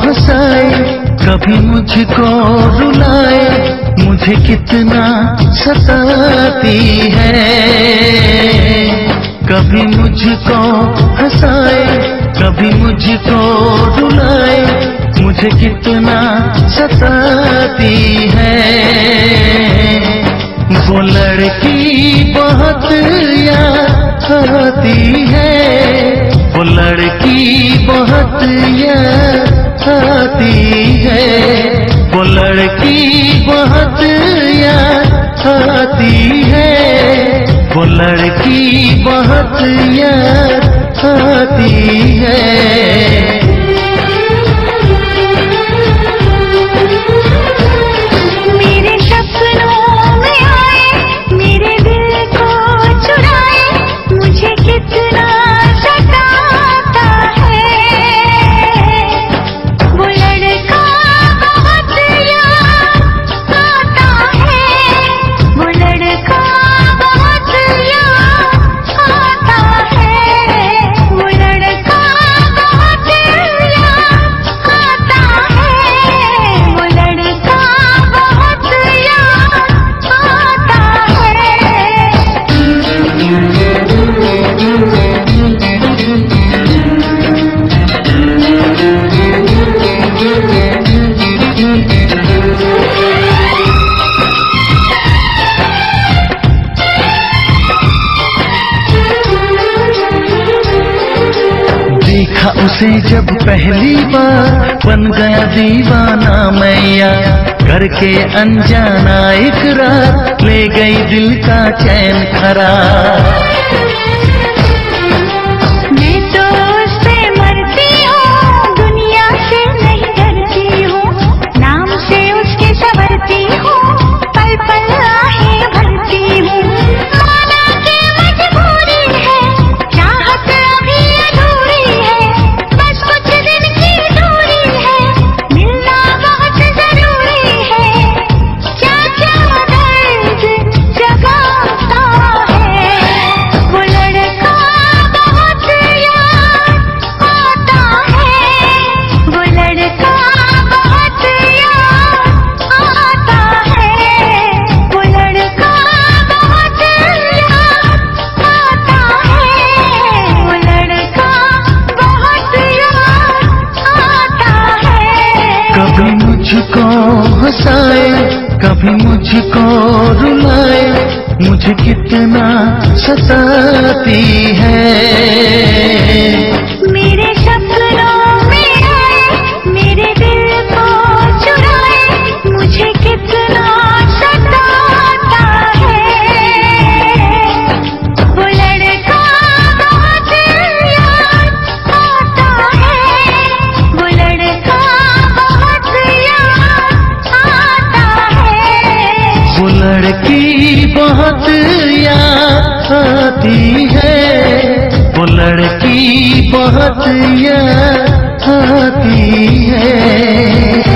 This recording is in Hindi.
हंसाए, कभी मुझको रुलाए, मुझे कितना सताती है। कभी मुझको हंसाए, कभी मुझको रुलाए, मुझे कितना सताती है। वो लड़की बहुत याद आती है, वो लड़की बहुत याद आती है, वो लड़की बहुत याद आती है, वो लड़की बहुत याद आती है। देखा उसे जब पहली बार, बन गया दीवाना मैया, करके अनजाना इकरार, ले गई दिल का चैन करार। मैं तो उससे मरती हूँ, दुनिया से नहीं डरती हूँ, नाम से उसके संवरती हूँ, पल पल आहें भरती हूँ। माना कि मजबूरी है, चाहत अभी अधूरी है, बस कुछ दिन की दूरी है, मिलना बहुत जरूरी है। क्या क्या दर्द जगाता है, वो लड़का बहुत याद आता है, वो लड़का बहुत याद आता है, वो लड़का बहुत याद आता है, वो लड़का बहुत याद आता है। कभी मुझको हंसाए, कभी मुझको रुलाए, मुझे कितना सताती है। मेरे सपनों में आए, मेरे दिल को चुराए, मुझे कितना सताता है। वो लड़का बहुत याद आता है, वो लड़का बहुत याद आता है। वो लड़की बहुत याद आती है, वो लड़की बहुत याद आती है।